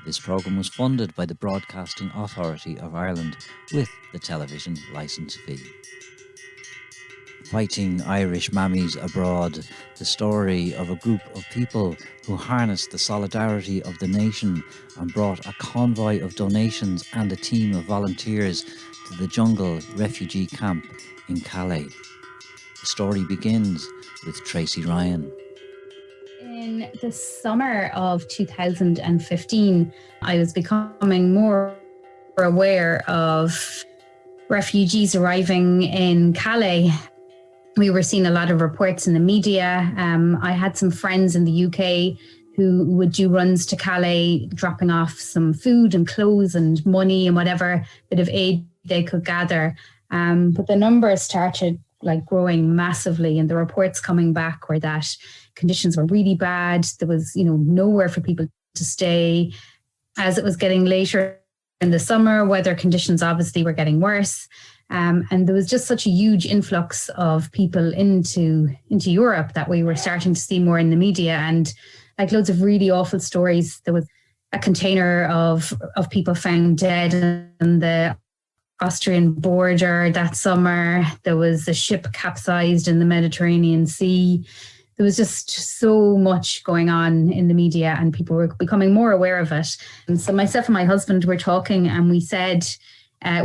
This programme was funded by the Broadcasting Authority of Ireland with the television licence fee. Fighting Irish Mammies Abroad, the story of a group of people who harnessed the solidarity of the nation and brought a convoy of donations and a team of volunteers to the jungle refugee camp in Calais. The story begins with Tracy Ryan. In the summer of 2015, I was becoming more aware of refugees arriving in Calais. We were seeing a lot of reports in the media. I had some friends in the UK who would do runs to Calais, dropping off some food and clothes and money and whatever bit of aid they could gather. But the numbers started growing massively, and the reports coming back were that conditions were really bad. There was, nowhere for people to stay. As it was getting later in the summer, weather conditions obviously were getting worse. And there was just such a huge influx of people into Europe that we were starting to see more in the media, and loads of really awful stories. There was a container of people found dead in the Austrian border that summer. There was a ship capsized in the Mediterranean Sea. There was just so much going on in the media, and people were becoming more aware of it. And so myself and my husband were talking, and we said,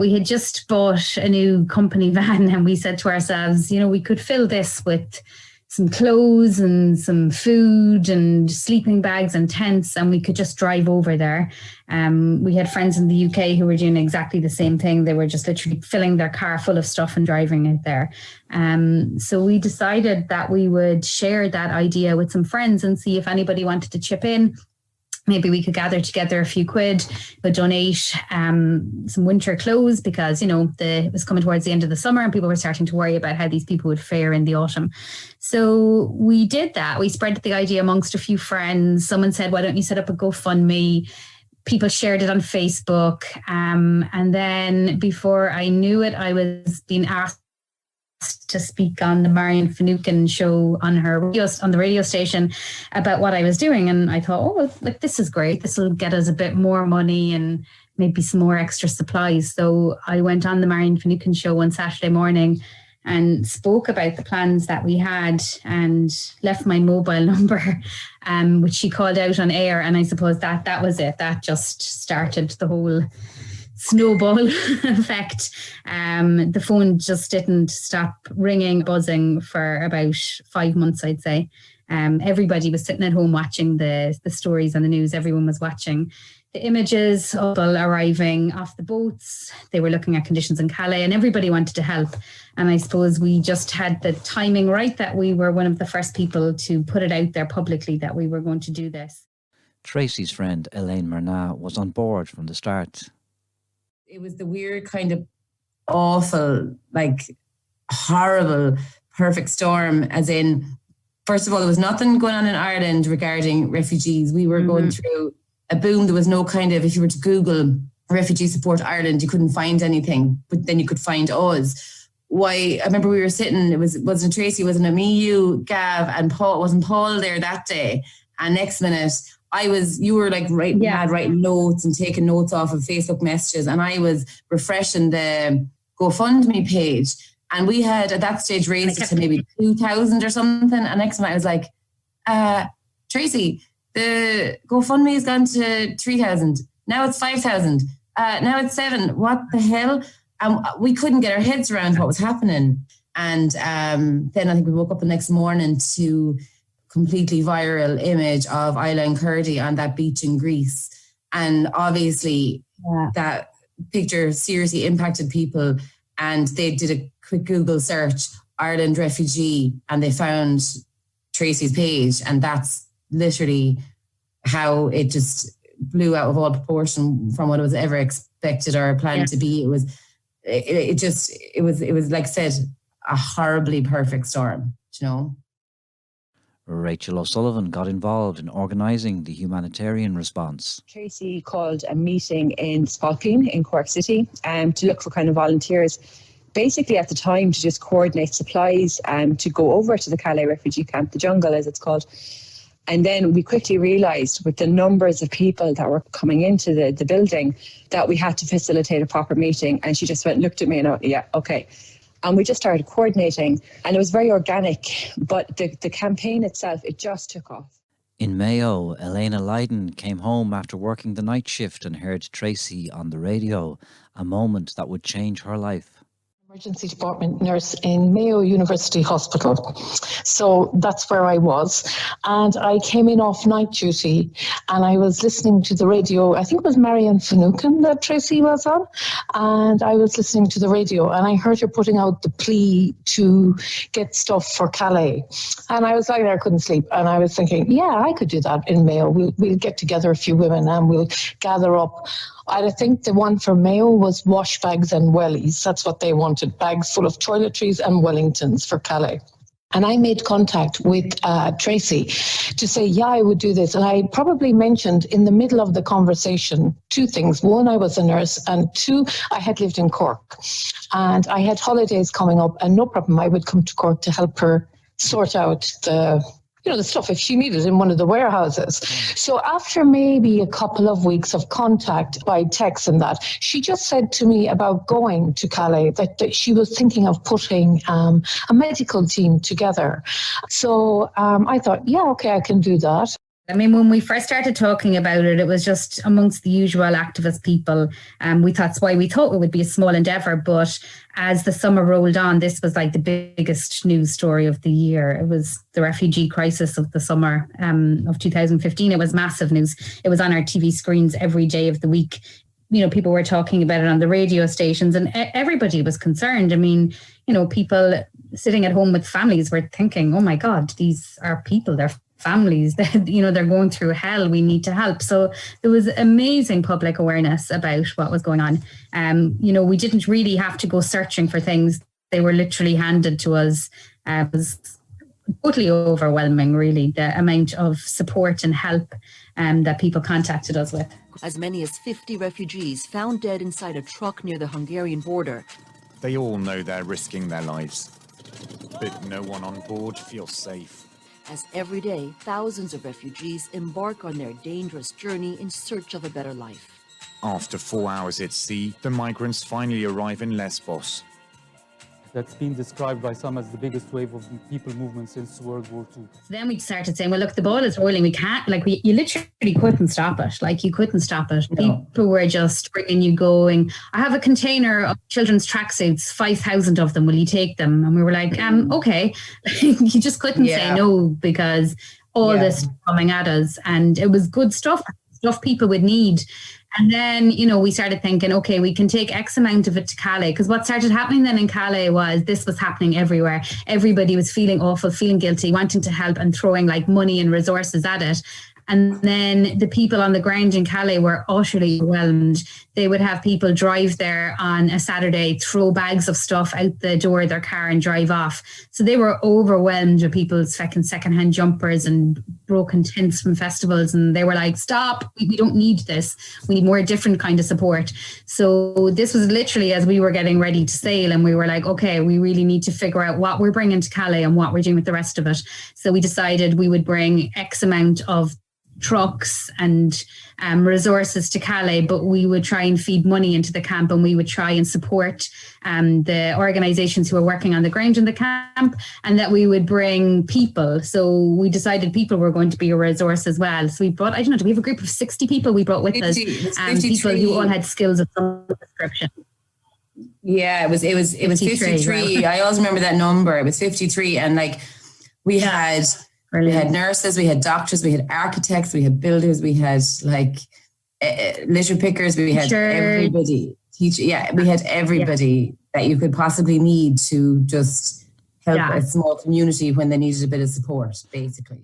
we had just bought a new company van, and we said to ourselves, we could fill this with some clothes and some food and sleeping bags and tents, and we could just drive over there. We had friends in the UK who were doing exactly the same thing. They were just literally filling their car full of stuff and driving it there. So we decided that we would share that idea with some friends and see if anybody wanted to chip in. Maybe we could gather together a few quid, but donate some winter clothes because, it was coming towards the end of the summer and people were starting to worry about how these people would fare in the autumn. So we did that. We spread the idea amongst a few friends. Someone said, why don't you set up a GoFundMe? People shared it on Facebook. And then before I knew it, I was being asked to speak on the Marion Finucane show on the radio station about what I was doing. And I thought, this is great. This will get us a bit more money and maybe some more extra supplies. So I went on the Marion Finucane show one Saturday morning and spoke about the plans that we had and left my mobile number, which she called out on air. And I suppose that was it. That just started the whole snowball effect. The phone just didn't stop ringing, buzzing for about 5 months, I'd say. Everybody was sitting at home watching the stories on the news. Everyone was watching the images of people arriving off the boats. They were looking at conditions in Calais, and everybody wanted to help. And I suppose we just had the timing right that we were one of the first people to put it out there publicly that we were going to do this. Tracy's friend Elaine Murnagh was on board from the start. It was the weird kind of awful, horrible, perfect storm, as in, first of all, there was nothing going on in Ireland regarding refugees. We were going through a boom. There was no kind of, if you were to Google Refugee Support Ireland, you couldn't find anything, but then you could find us. Why? I remember we were sitting, wasn't Tracy, wasn't it me, you, Gav, and Paul, wasn't Paul there that day? And next minute, you were writing notes and taking notes off of Facebook messages, and I was refreshing the GoFundMe page. And we had at that stage raised it to maybe 2,000 or something. And next time I was like, Tracy, the GoFundMe has gone to 3,000. Now it's 5,000. Now it's 7. What the hell? We couldn't get our heads around what was happening. And then I think we woke up the next morning to completely viral image of Isla and Curdy on that beach in Greece. And obviously that picture seriously impacted people. And they did a quick Google search, Ireland refugee, and they found Tracy's page. And that's literally how it just blew out of all proportion from what it was ever expected or planned to be. It was like I said, a horribly perfect storm, Rachel O'Sullivan got involved in organising the humanitarian response. Tracy called a meeting in Spalpeen in Cork City to look for kind of volunteers, basically at the time to just coordinate supplies to go over to the Calais refugee camp, the jungle as it's called. And then we quickly realised with the numbers of people that were coming into the building that we had to facilitate a proper meeting. And she just looked at me and yeah, okay. And we just started coordinating, and it was very organic, but the campaign itself, it just took off. In Mayo, Elena Lydon came home after working the night shift and heard Tracy on the radio, a moment that would change her life. Emergency department nurse in Mayo University Hospital. So that's where I was. And I came in off night duty and I was listening to the radio. I think it was Marianne Finucane that Tracy was on. And I was listening to the radio and I heard her putting out the plea to get stuff for Calais. And I was lying there, I couldn't sleep. And I was thinking, yeah, I could do that in Mayo. We'll get together a few women and we'll gather up. I think the one for Mayo was wash bags and wellies. That's what they wanted, bags full of toiletries and Wellingtons for Calais. And I made contact with Tracy to say, yeah, I would do this. And I probably mentioned in the middle of the conversation 2 things. 1, I was a nurse, and 2, I had lived in Cork. And I had holidays coming up, and no problem, I would come to Cork to help her sort out the stuff if she needed in one of the warehouses. So after maybe a couple of weeks of contact by text and that, she just said to me about going to Calais, that she was thinking of putting a medical team together. So I thought, yeah, okay, I can do that. I mean, when we first started talking about it, it was just amongst the usual activist people. That's why we thought it would be a small endeavour. But as the summer rolled on, this was like the biggest news story of the year. It was the refugee crisis of the summer of 2015. It was massive news. It was on our TV screens every day of the week. People were talking about it on the radio stations and everybody was concerned. I mean, people sitting at home with families were thinking, oh my God, these are people, they're families that, they're going through hell, we need to help. So there was amazing public awareness about what was going on. We didn't really have to go searching for things. They were literally handed to us. It was totally overwhelming, really, the amount of support and help that people contacted us with. As many as 50 refugees found dead inside a truck near the Hungarian border. They all know they're risking their lives, but no one on board feels safe. As every day, thousands of refugees embark on their dangerous journey in search of a better life. After 4 hours at sea, the migrants finally arrive in Lesbos. That's been described by some as the biggest wave of people movement since World War II. So then we started saying, well, look, the ball is rolling. We can't, you literally couldn't stop it. You couldn't stop it. No. People were just bringing you going. I have a container of children's tracksuits, 5,000 of them. Will you take them? And we were like, okay. You just couldn't say no because all this coming at us. And it was good stuff people would need. And then, we started thinking, okay, we can take X amount of it to Calais. Because what started happening then in Calais was this was happening everywhere. Everybody was feeling awful, feeling guilty, wanting to help and throwing money and resources at it. And then the people on the ground in Calais were utterly overwhelmed. They would have people drive there on a Saturday, throw bags of stuff out the door of their car and drive off. So they were overwhelmed with people's second-hand jumpers and broken tents from festivals. And they were like, stop, we don't need this. We need more different kind of support. So this was literally as we were getting ready to sail and we were like, okay, we really need to figure out what we're bringing to Calais and what we're doing with the rest of it. So we decided we would bring X amount of trucks and resources to Calais, but we would try and feed money into the camp and we would try and support the organisations who are working on the ground in the camp, and that we would bring people. So we decided people were going to be a resource as well. So we brought, do we have a group of 60 people we brought with 50, us, people who all had skills of some description. Yeah, it was 53. Right? I always remember that number. It was 53, and we had. Brilliant. We had nurses, we had doctors, we had architects, we had builders, we had litter pickers, we had everybody. We had everybody that you could possibly need to just help a small community when they needed a bit of support, basically.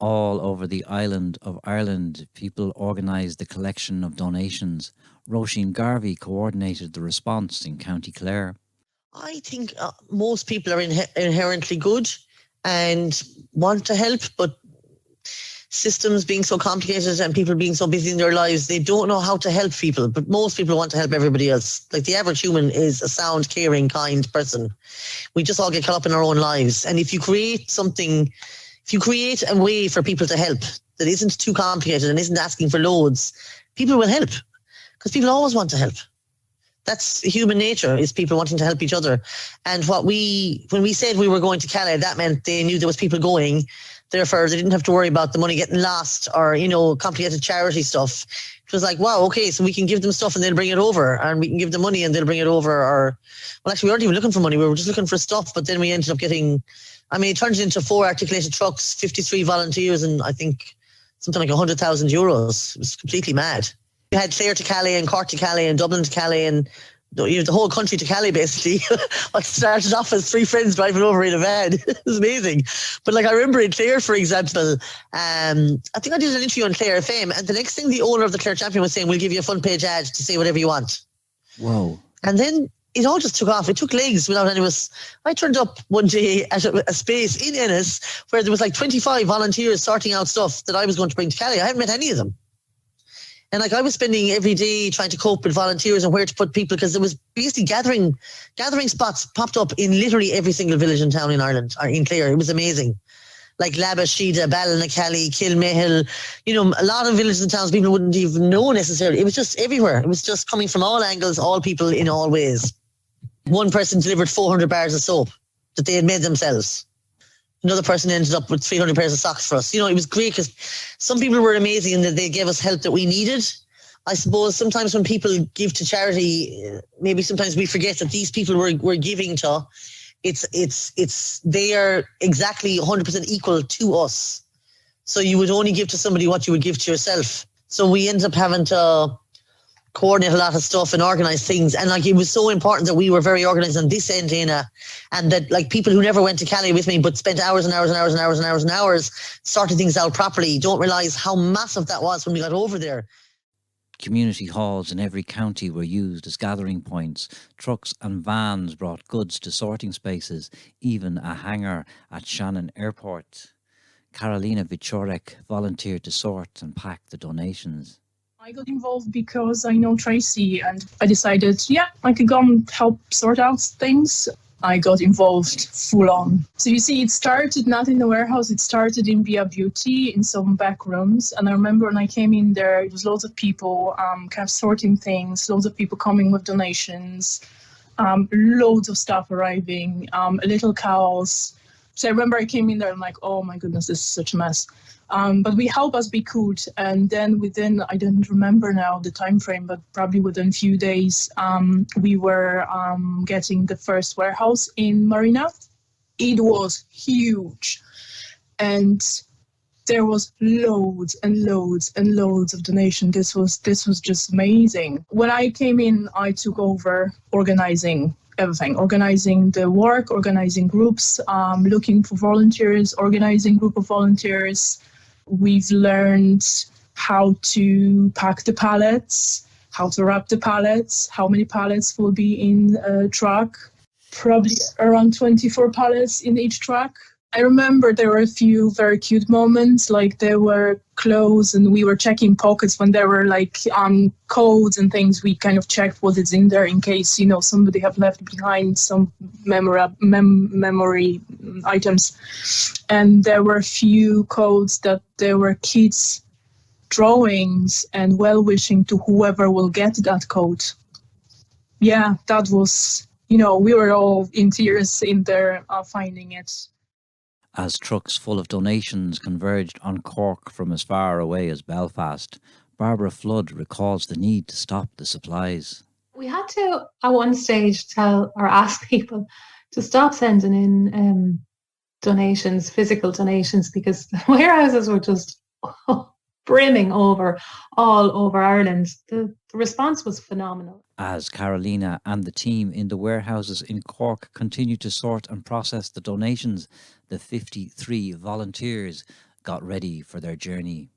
All over the island of Ireland, people organised the collection of donations. Roisin Garvey coordinated the response in County Clare. I think most people are inherently good and want to help, but systems being so complicated and people being so busy in their lives, they don't know how to help people. But most people want to help everybody else. The average human is a sound, caring, kind person. We just all get caught up in our own lives. And if you create something if you create a way for people to help that isn't too complicated and isn't asking for loads, people will help, because people always want to help. That's human nature, is people wanting to help each other. And when we said we were going to Calais, that meant they knew there was people going. Therefore, they didn't have to worry about the money getting lost or, complicated charity stuff. It was like, wow, okay, so we can give them stuff and they'll bring it over, and we can give them money and they'll bring it over. Or, well, actually, we weren't even looking for money. We were just looking for stuff. But then we ended up getting, it turned into 4 articulated trucks, 53 volunteers, and I think something like 100,000 euros. It was completely mad. We had Clare to Calais and Cork to Calais and Dublin to Calais and the whole country to Calais, basically. What started off as 3 friends driving over in a van. It was amazing. But I remember in Clare, for example, I think I did an interview on Clare FM, and the next thing the owner of the Clare Champion was saying, we'll give you a front page ad to say whatever you want. Whoa. And then it all just took off. It took legs without any of us. I turned up one day at a space in Ennis where there was 25 volunteers sorting out stuff that I was going to bring to Calais. I haven't met any of them. And I was spending every day trying to cope with volunteers and where to put people, because there was basically gathering spots popped up in literally every single village and town in Ireland, or in Clare. It was amazing. Like Labashida, Ballinakelly, Kilmahill, a lot of villages and towns people wouldn't even know necessarily. It was just everywhere. It was just coming from all angles, all people in all ways. One person delivered 400 bars of soap that they had made themselves. Another person ended up with 300 pairs of socks for us. It was great because some people were amazing in that they gave us help that we needed. I suppose sometimes when people give to charity, maybe sometimes we forget that these people we're giving to, they are exactly 100% equal to us. So you would only give to somebody what you would give to yourself. So we ended up having to coordinate a lot of stuff and organize things. And it was so important that we were very organized on this end, Eanna, and that people who never went to Calais with me but spent hours and hours and hours and hours and hours and hours sorting things out properly don't realize how massive that was when we got over there. Community halls in every county were used as gathering points. Trucks and vans brought goods to sorting spaces, even a hangar at Shannon Airport. Karolina Wieczorek volunteered to sort and pack the donations. I got involved because I know Tracy, and I decided, I could go and help sort out things. I got involved full on. So you see, it started not in the warehouse, it started in Via Beauty in some back rooms. And I remember when I came in there, it was loads of people kind of sorting things, loads of people coming with donations, loads of stuff arriving, a little chaos. So I remember I came in there and oh my goodness, this is such a mess. But we helped as we could, and then within, I don't remember now the time frame, but probably within a few days, we were getting the first warehouse in Marina. It was huge, and there was loads and loads and loads of donation. This was just amazing. When I came in, I took over organizing everything, organizing the work, organizing groups, looking for volunteers, organizing group of volunteers. We've learned how to pack the pallets, how to wrap the pallets, how many pallets will be in a truck, probably around 24 pallets in each truck. I remember there were a few very cute moments, there were clothes and we were checking pockets when there were codes and things. We kind of checked what is in there in case, somebody have left behind some memory items. And there were a few codes that there were kids' drawings and well-wishing to whoever will get that code. Yeah, that was, we were all in tears in there finding it. As trucks full of donations converged on Cork from as far away as Belfast, Barbara Flood recalls the need to stop the supplies. We had to, at one stage, tell or ask people to stop sending in donations, physical donations, because the warehouses were just brimming over all over Ireland. The response was phenomenal. As Karolina and the team in the warehouses in Cork continued to sort and process the donations, the 53 volunteers got ready for their journey.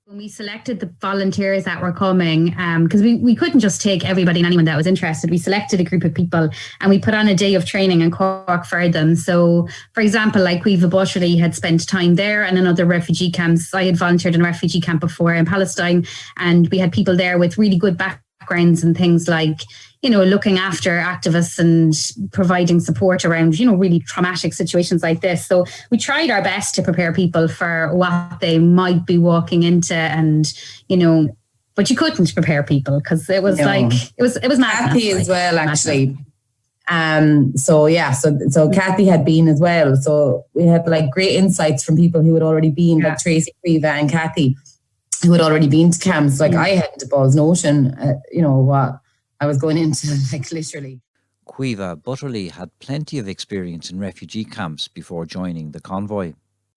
When we selected the volunteers that were coming, because we couldn't just take everybody and anyone that was interested, we selected a group of people and we put on a day of training in Cork for them. So, for example, Cueva Butcherly had spent time there and in other refugee camps. I had volunteered in a refugee camp before in Palestine, and we had people there with really good backgrounds and things like, looking after activists and providing support around, really traumatic situations like this. So we tried our best to prepare people for what they might be walking into, and, but you couldn't prepare people because it was it was madness. Kathy as well, actually. So Kathy had been as well. So we had great insights from people who had already been, like Tracy, Priva and Kathy, who had already been to camps. I hadn't a ball's notion, what I was going into, literally. Quiva Butterly had plenty of experience in refugee camps before joining the convoy.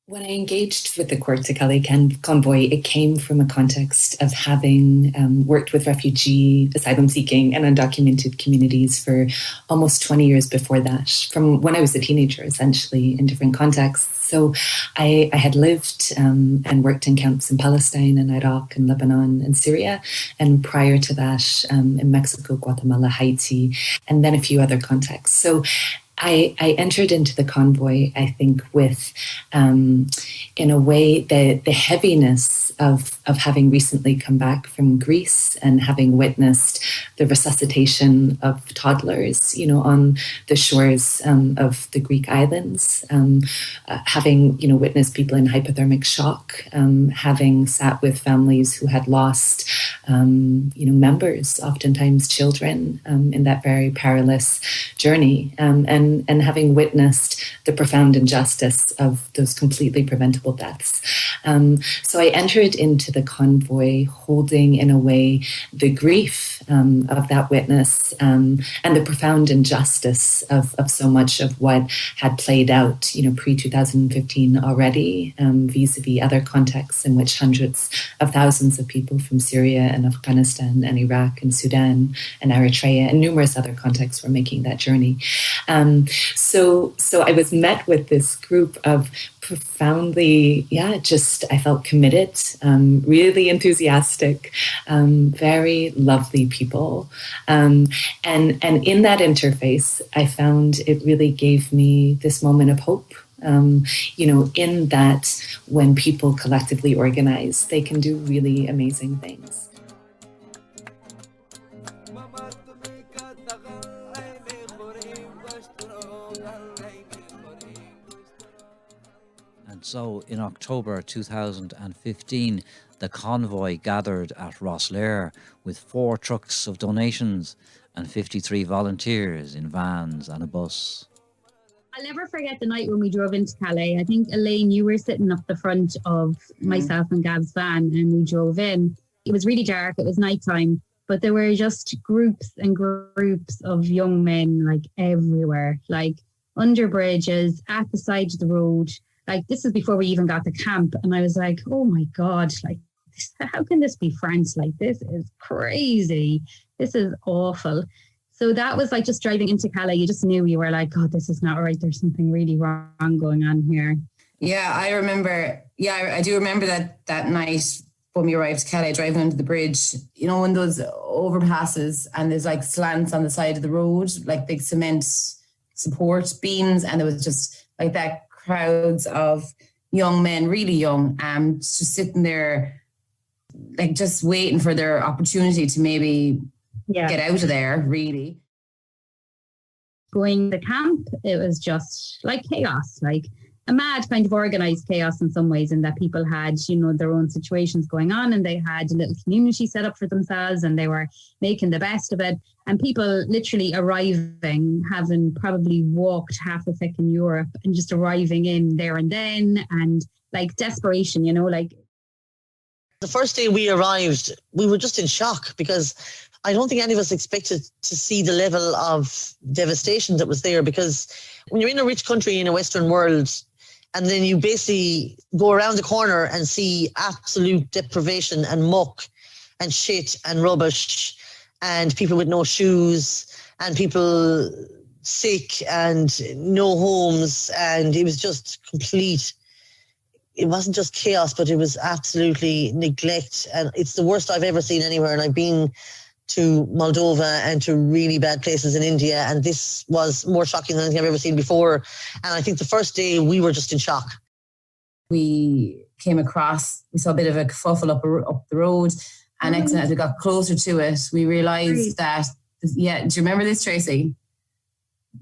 When I engaged with the Cohort to Calais convoy, it came from a context of having worked with refugee, asylum-seeking and undocumented communities for almost 20 years before that, from when I was a teenager, essentially, in different contexts. So I had lived and worked in camps in Palestine and Iraq and Lebanon and Syria, and prior to that in Mexico, Guatemala, Haiti, and then a few other contexts. So I entered into the convoy, I think, with, in a way, the heaviness of having recently come back from Greece and having witnessed the resuscitation of toddlers, on the shores of the Greek islands, having, witnessed people in hypothermic shock, having sat with families who had lost, members, oftentimes children, in that very perilous journey, and having witnessed the profound injustice of those completely preventable deaths. So I entered into the convoy holding, in a way, the grief of that witness and the profound injustice of so much of what had played out, pre-2015 already, vis-a-vis other contexts in which hundreds of thousands of people from Syria and Afghanistan and Iraq and Sudan and Eritrea and numerous other contexts were making that journey. So I was met with this group of profoundly, I felt committed, really enthusiastic, very lovely people. And in that interface, I found it really gave me this moment of hope. In that when people collectively organize, they can do really amazing things. So in October 2015, the convoy gathered at Rosslare with 4 trucks of donations and 53 volunteers in vans and a bus. I'll never forget the night when we drove into Calais. I think, Elaine, you were sitting up the front of myself and Gab's van, and we drove in. It was really dark. It was nighttime, but there were just groups and groups of young men, everywhere, under bridges, at the side of the road. This is before we even got to camp. And I was like, oh my God, how can this be France? This is crazy. This is awful. So that was just driving into Calais. You just knew, you were like, God, this is not right. There's something really wrong going on here. Yeah, I remember. Yeah, I do remember that night when we arrived to Calais, driving under the bridge, when those overpasses and there's slants on the side of the road, big cement support beams. And there was just that crowds of young men, really young, just sitting there, just waiting for their opportunity to maybe get out of there, really. Going to camp, it was just chaos, a mad kind of organised chaos in some ways, in that people had, their own situations going on, and they had a little community set up for themselves, and they were making the best of it. And people literally arriving, having probably walked half a in Europe, and just arriving in there and then, and desperation, The first day we arrived, we were just in shock, because I don't think any of us expected to see the level of devastation that was there, because when you're in a rich country in a Western world, and then you basically go around the corner and see absolute deprivation and muck and shit and rubbish and people with no shoes and people sick and no homes, and it was just complete. It wasn't just chaos, but it was absolutely neglect, and it's the worst I've ever seen anywhere. And I've been to Moldova and to really bad places in India, and this was more shocking than anything I've ever seen before. And I think the first day we were just in shock. We came across, we saw a bit of a kerfuffle up the road, and next as we got closer to it, we realised that Yeah, do you remember this, Tracy?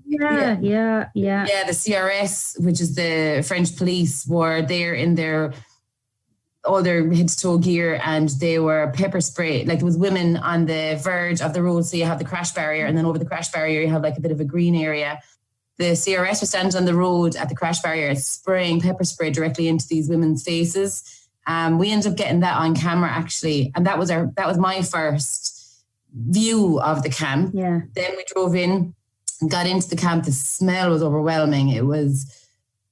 Yeah. Yeah, the CRS, which is the French police, were there in their all their head to toe gear, and they were pepper spray. Like, there was women on the verge of the road, so you have the crash barrier, and then over the crash barrier you have like a bit of a green area. The CRS were standing on the road at the crash barrier spraying pepper spray directly into these women's faces. We ended up getting that on camera, actually, and that was my first view of the camp. Yeah. Then we drove in, got into the camp. The smell was overwhelming.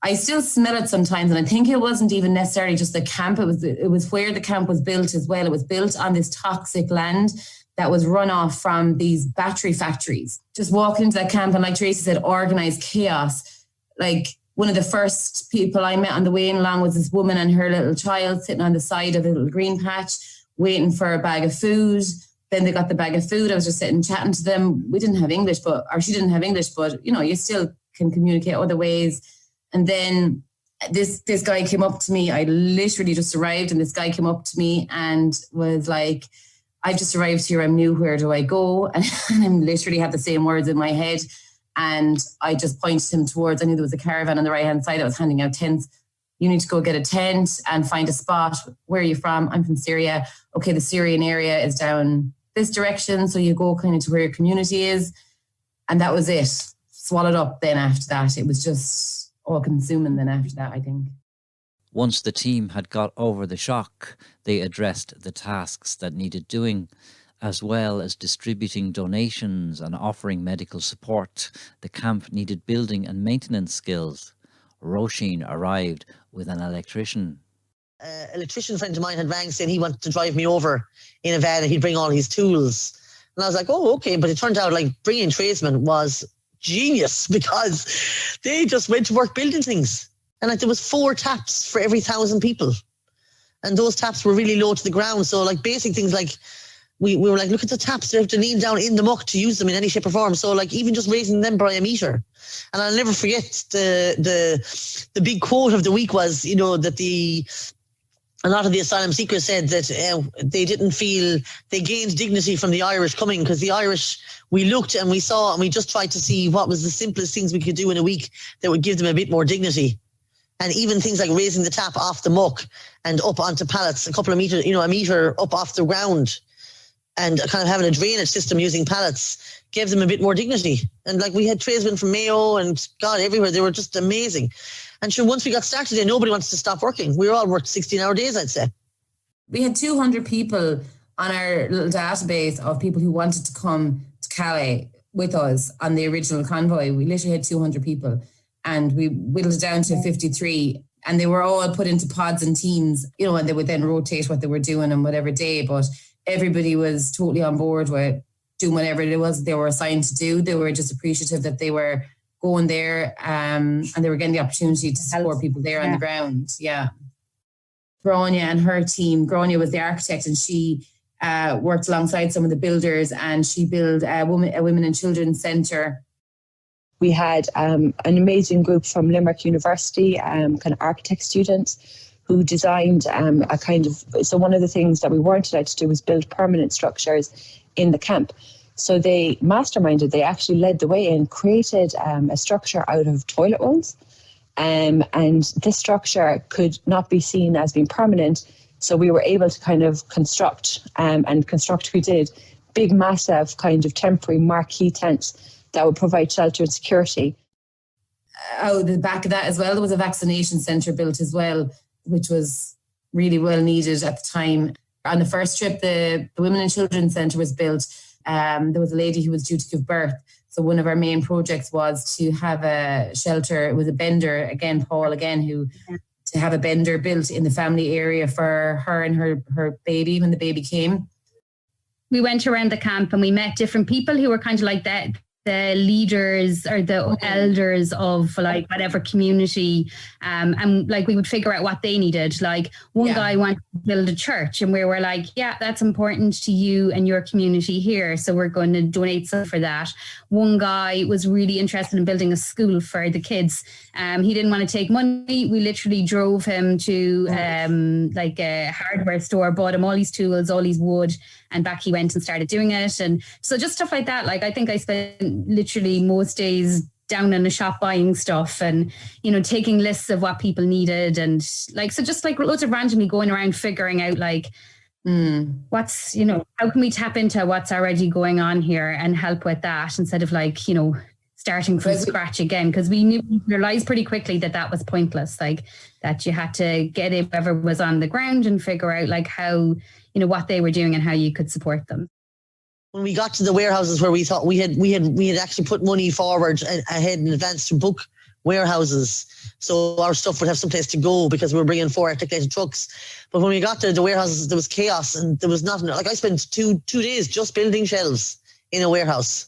I still smell it sometimes, and I think it wasn't even necessarily just the camp. It was where the camp was built as well. It was built on this toxic land that was run off from these battery factories. Just walking into that camp, and like Tracy said, organised chaos. Like, one of the first people I met on the way in along was this woman and her little child sitting on the side of a little green patch, waiting for a bag of food. Then they got the bag of food. I was just sitting chatting to them. We didn't have English, she didn't have English, but you still can communicate other ways. And then this guy came up to me. I literally just arrived, and this guy came up to me and was like, "I've just arrived here. I'm new. Where do I go?" And I literally had the same words in my head. And I just pointed him towards, I knew there was a caravan on the right-hand side that was handing out tents. "You need to go get a tent and find a spot. Where are you from?" "I'm from Syria." "Okay, the Syrian area is down this direction. So you go kind of to where your community is." And that was it. Swallowed up then after that. It was just all-consuming then after that, I think. Once the team had got over the shock, they addressed the tasks that needed doing, as well as distributing donations and offering medical support. The camp needed building and maintenance skills. Roisin arrived with an electrician. An electrician friend of mine had rang saying he wanted to drive me over in a van and he'd bring all his tools. And I was like, oh, okay. But it turned out like bringing tradesmen was genius, because they just went to work building things. And like, there was 4 taps for every 1,000 people. And those taps were really low to the ground. So like basic things like, we were like, look at the taps, they have to kneel down in the muck to use them in any shape or form. So like even just raising them by a metre. And I'll never forget the big quote of the week was, that a lot of the asylum seekers said that they didn't feel they gained dignity from the Irish coming, because the Irish, we looked and we saw and we just tried to see what was the simplest things we could do in a week that would give them a bit more dignity. And even things like raising the tap off the muck and up onto pallets, a couple of meters, a metre up off the ground, and kind of having a drainage system using pallets gave them a bit more dignity. And like, we had tradesmen from Mayo and God, everywhere. They were just amazing. And sure, once we got started, then nobody wants to stop working. We all worked 16-hour days, I'd say. We had 200 people on our little database of people who wanted to come to Calais with us on the original convoy. We literally had 200 people, and we whittled it down to 53. And they were all put into pods and teams, and they would then rotate what they were doing on whatever day. But everybody was totally on board with doing whatever it was they were assigned to do. They were just appreciative that they were going there and they were getting the opportunity to support people there on the ground. Yeah. Grania and her team, Grania was the architect, and she worked alongside some of the builders, and she built a women and children's centre. We had an amazing group from Limerick University, kind of architect students, who designed so one of the things that we weren't allowed to do was build permanent structures in the camp. So they masterminded, they actually led the way and created a structure out of toilet rolls. And this structure could not be seen as being permanent. So we were able to kind of construct we did, big, massive kind of temporary marquee tents that would provide shelter and security. The back of that as well, there was a vaccination centre built as well, which was really well needed at the time. On the first trip, the Women and Children Centre was built. There was a lady who was due to give birth. So one of our main projects was to have a shelter. It was a bender, again, Paul, to have a bender built in the family area for her and her baby when the baby came. We went around the camp and we met different people who were kind of like that. the leaders or the elders of like whatever community, and like we would figure out what they needed. Like one guy wanted to build a church, and we were like, yeah, that's important to you and your community here, so we're going to donate some for that. One guy was really interested in building a school for the kids. He didn't want to take money. We literally drove him to like a hardware store, bought him all his tools, all his wood, and back he went and started doing it. And so just stuff like that. Like I think I spent literally most days down in a shop buying stuff and, you know, taking lists of what people needed. And like, so just like loads of randomly going around figuring out like, what's, you know, how can we tap into what's already going on here and help with that instead of like, you know, starting from scratch again, because we knew, realized pretty quickly that that was pointless, like that you had to get it whoever was on the ground and figure out like how, you know, what they were doing and how you could support them. When we got to the warehouses where we thought we had actually put money forward ahead in advance to book warehouses, so our stuff would have some place to go because we were bringing 4 articulated trucks. But when we got to the warehouses, there was chaos and there was nothing. Like I spent two days just building shelves in a warehouse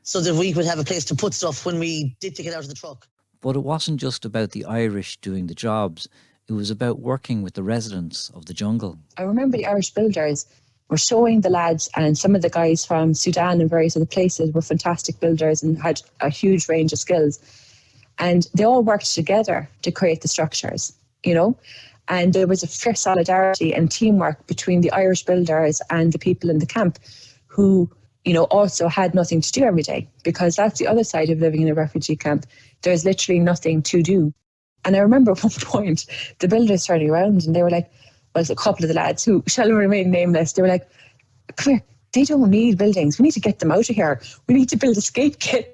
so that we could have a place to put stuff when we did take it out of the truck. But it wasn't just about the Irish doing the jobs. It was about working with the residents of the jungle. I remember the Irish builders were showing the lads, and some of the guys from Sudan and various other places were fantastic builders and had a huge range of skills. And they all worked together to create the structures, you know. And there was a fierce solidarity and teamwork between the Irish builders and the people in the camp who, you know, also had nothing to do every day, because that's the other side of living in a refugee camp. There's literally nothing to do. And I remember at one point, the builders turning around and they were like, well, a couple of the lads who shall remain nameless, they were like, come here, they don't need buildings. We need to get them out of here. We need to build escape kit.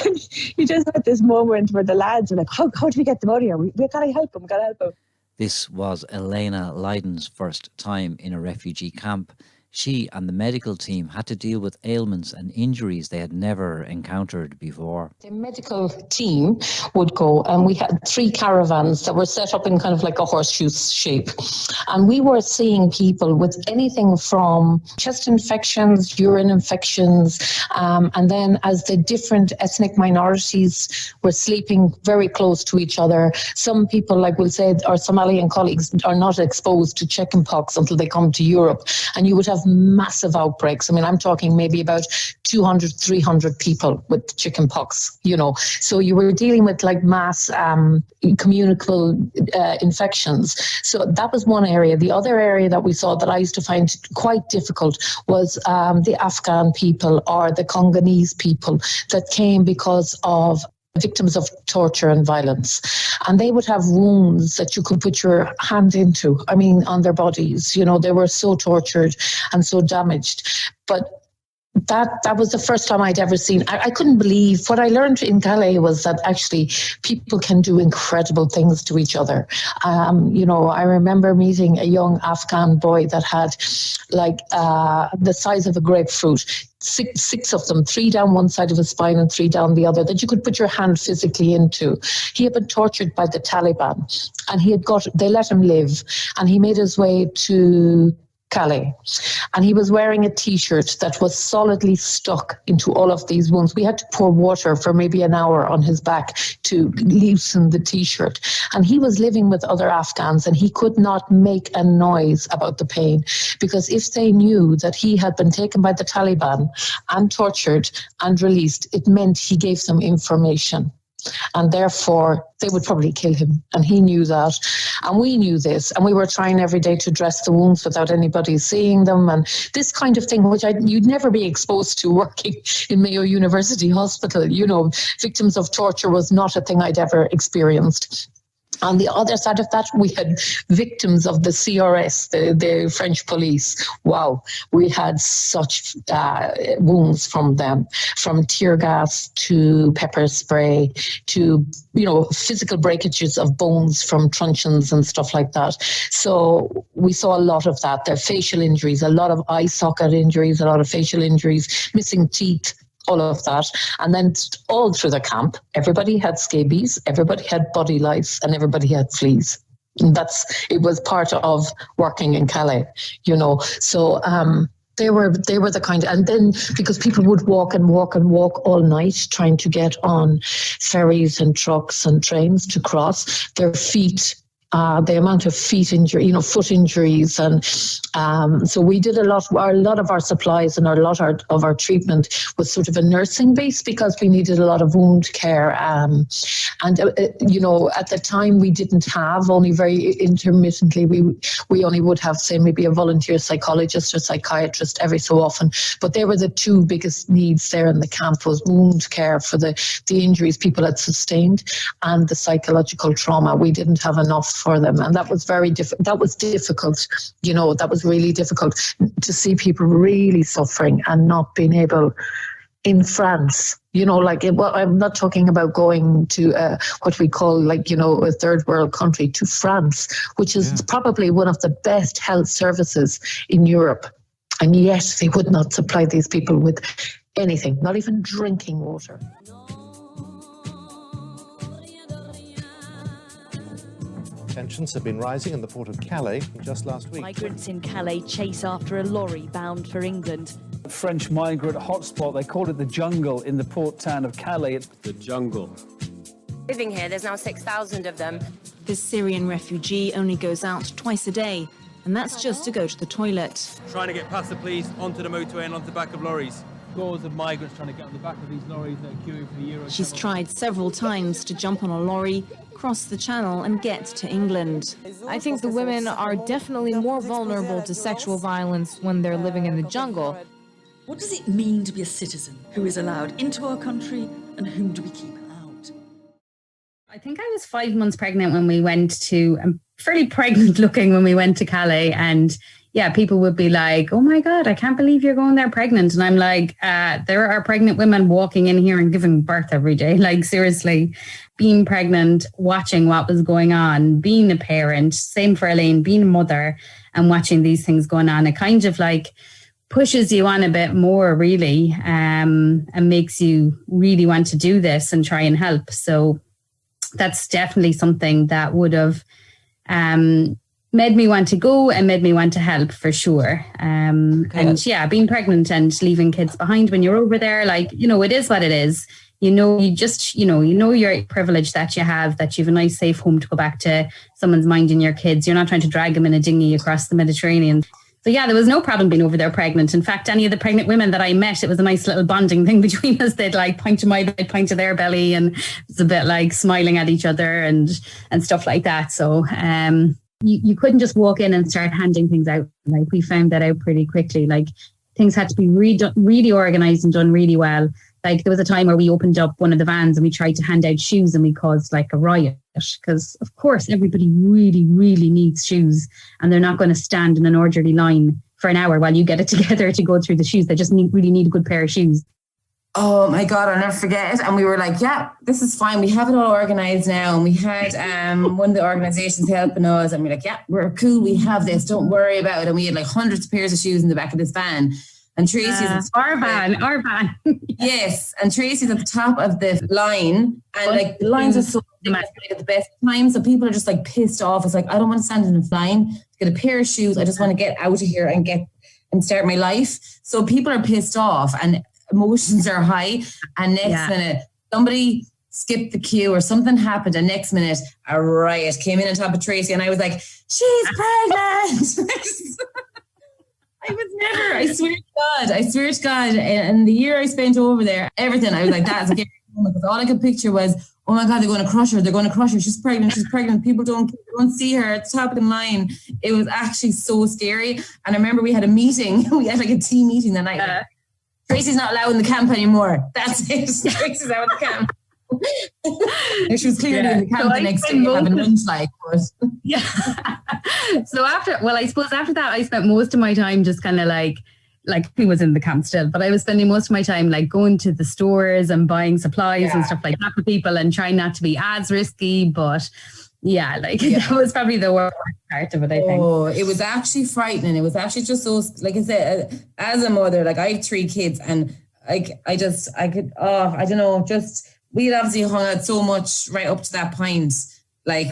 And you just had this moment where the lads were like, how do we get them out of here? We've got to help them, This was Eanna Lydon's first time in a refugee camp. She and the medical team had to deal with ailments and injuries they had never encountered before. The medical team would go, and we had 3 caravans that were set up in kind of like a horseshoe shape. And we were seeing people with anything from chest infections, urine infections, and then as the different ethnic minorities were sleeping very close to each other, some people, like we'll say, our Somalian colleagues are not exposed to chickenpox until they come to Europe. And you would have massive outbreaks. I mean, I'm talking maybe about 200, 300 people with chickenpox, you know. So you were dealing with like mass communicable infections. So that was one area. The other area that we saw that I used to find quite difficult was the Afghan people or the Congolese people that came because of victims of torture and violence. And they would have wounds that you could put your hand into, I mean, on their bodies. You know, they were so tortured and so damaged. But that was the first time I'd ever seen. I couldn't believe what I learned in Calais was that actually people can do incredible things to each other. You know, I remember meeting a young Afghan boy that had like the size of a grapefruit. Six of them, 3 down one side of his spine and 3 down the other, that you could put your hand physically into. He had been tortured by the Taliban, and they let him live, and he made his way to Calais, and he was wearing a t-shirt that was solidly stuck into all of these wounds. We had to pour water for maybe an hour on his back to loosen the t-shirt, and he was living with other Afghans, and he could not make a noise about the pain, because if they knew that he had been taken by the Taliban and tortured and released, it meant he gave them information. And therefore, they would probably kill him. And he knew that. And we knew this. And we were trying every day to dress the wounds without anybody seeing them. And this kind of thing, which you'd never be exposed to working in Mayo University Hospital. You know, victims of torture was not a thing I'd ever experienced. On the other side of that, we had victims of the CRS, the French police. Wow, we had such wounds from them, from tear gas to pepper spray to, you know, physical breakages of bones from truncheons and stuff like that. So we saw a lot of that. Their facial injuries, a lot of eye socket injuries, a lot of facial injuries, missing teeth, all of that. And then all through the camp, everybody had scabies, everybody had body lice, and everybody had fleas. And it was part of working in Calais, you know. So They were the kind of, and then because people would walk and walk and walk all night trying to get on ferries and trucks and trains to cross, their feet, the amount of feet injury, foot injuries, and so we did a lot of our supplies and a lot of our treatment was sort of a nursing base because we needed a lot of wound care, and at the time we didn't have, only very intermittently, we only would have, say, maybe a volunteer psychologist or psychiatrist every so often, but they were the two biggest needs there in the camp, was wound care for the injuries people had sustained and the psychological trauma. We didn't have enough for them, and that was very difficult. That was difficult, that was really difficult to see people really suffering and not being able in France, I'm not talking about going to what we call a third world country, to France, which is probably one of the best health services in Europe, and yet they would not supply these people with anything, not even drinking water. Tensions have been rising in the port of Calais just last week. Migrants in Calais chase after a lorry bound for England. French migrant hotspot, they call it the jungle in the port town of Calais. The jungle. Living here, there's now 6,000 of them. This Syrian refugee only goes out twice a day, and that's just to go to the toilet. Trying to get past the police, onto the motorway and onto the back of lorries. Scores of migrants trying to get on the back of these lorries that are queuing for the Euro. She's tried several times to jump on a lorry, cross the channel and get to England. I think the women are definitely more vulnerable to sexual violence when they're living in the jungle. What does it mean to be a citizen? Who is allowed into our country and whom do we keep out? I think I was 5 months pregnant when we went to, I'm fairly pregnant looking when we went to Calais, and people would be like, oh my God, I can't believe you're going there pregnant. And I'm like, there are pregnant women walking in here and giving birth every day. Like, seriously, being pregnant, watching what was going on, being a parent, same for Elaine, being a mother and watching these things going on. It kind of pushes you on a bit more, really, and makes you really want to do this and try and help. So that's definitely something that would have made me want to go and made me want to help, for sure. And being pregnant and leaving kids behind when you're over there, it is what it is. Your privilege that you have a nice safe home to go back to. Someone's minding your kids. You're not trying to drag them in a dinghy across the Mediterranean. So there was no problem being over there pregnant. In fact, any of the pregnant women that I met, it was a nice little bonding thing between us. They'd point to my belly, point to their belly, and it's a bit smiling at each other and stuff like that. So you couldn't just walk in and start handing things out. We found that out pretty quickly. Things had to be really organized and done really well. There was a time where we opened up one of the vans and we tried to hand out shoes and we caused a riot, because of course everybody really, really needs shoes, and they're not going to stand in an orderly line for an hour while you get it together to go through the shoes. They just really need a good pair of shoes. Oh my God, I'll never forget it. And we were like, yeah, this is fine. We have it all organized now. And we had one of the organizations helping us, and we're like, yeah, we're cool. We have this. Don't worry about it. And we had hundreds of pairs of shoes in the back of this van. And Tracy's our van. Yes, and Tracy's at the top of the line, and the lines are so at the best time, so people are just pissed off. It's I don't want to stand in a line to get a pair of shoes. I just want to get out of here and start my life. So people are pissed off and emotions are high. And next minute, somebody skipped the queue or something happened, and next minute a riot came in on top of Tracy, and I was like, she's pregnant. I swear to God, and the year I spent over there, everything, I was like, that's a scary moment, because all I could picture was, oh my God, they're going to crush her, she's pregnant, people don't see her at the top of the line. It was actually so scary. And I remember we had a meeting, we had a team meeting that night. Tracy's not allowed in the camp anymore, that's it. Tracy's out of the camp. She was clearly in the camp the next day having lunch So I suppose after that I spent most of my time just kind of he was in the camp still, but I was spending most of my time going to the stores and buying supplies and stuff like that for people, and trying not to be as risky, but that was probably the worst part of it, I think. Oh, it was actually frightening. It was actually just so, like I said, as a mother, I have 3 kids, and we had obviously hung out so much right up to that point.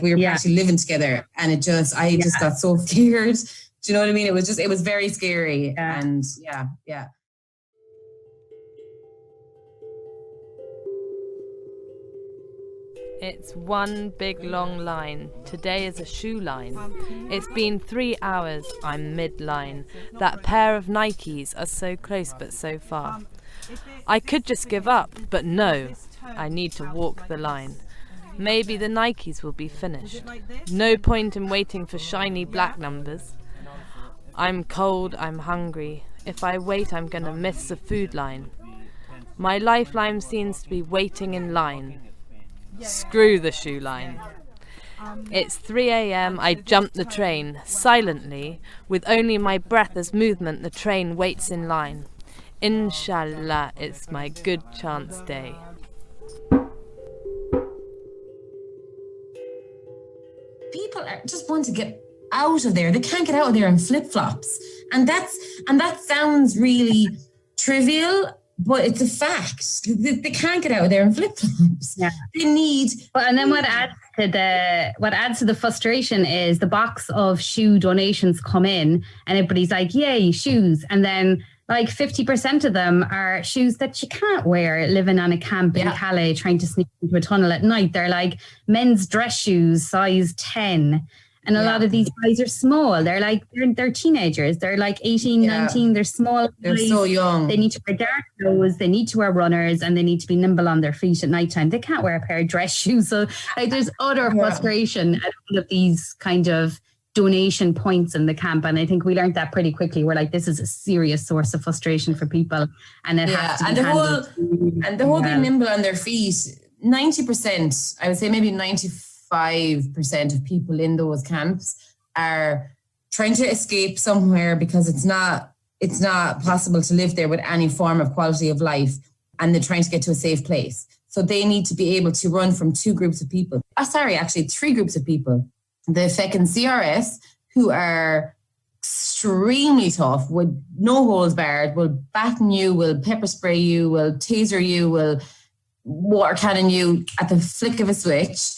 We were actually living together, and I just got so scared. Do you know what I mean? It was very scary. And yeah. It's one big long line. Today is a shoe line. It's been 3 hours. I'm mid-line. That pair of Nikes are so close but so far. I could just give up, but no. I need to walk the line. Maybe the Nikes will be finished. No point in waiting for shiny black numbers. I'm cold, I'm hungry. If I wait, I'm gonna miss the food line. My lifeline seems to be waiting in line. Screw the shoe line. It's 3 a.m. I jump the train, silently, with only my breath as movement, the train waits in line. Inshallah, it's my good chance day. People just want to get out of there. They can't get out of there in flip-flops. And that sounds really trivial, but it's a fact. They can't get out of there in flip-flops. Yeah. They need... Well, and then what adds to the frustration is the box of shoe donations come in and everybody's like, yay, shoes. And then like 50% of them are shoes that you can't wear living on a camp in Calais trying to sneak into a tunnel at night. They're like men's dress shoes, size 10. And a lot of these guys are small. They're like, they're teenagers. They're like 18, 19. They're small. They're so young. They need to wear dark clothes. They need to wear runners and they need to be nimble on their feet at nighttime. They can't wear a pair of dress shoes. So like, there's utter frustration at all of these kind of donation points in the camp. And I think we learned that pretty quickly. We're like, this is a serious source of frustration for people. And it has to be handled. And the whole being nimble on their feet, 90%, I would say maybe 95% of people in those camps are trying to escape somewhere because it's not possible to live there with any form of quality of life, and they're trying to get to a safe place. So they need to be able to run from three groups of people. The feckin' CRS, who are extremely tough, with no holds barred, will baton you, will pepper spray you, will taser you, will water cannon you at the flick of a switch.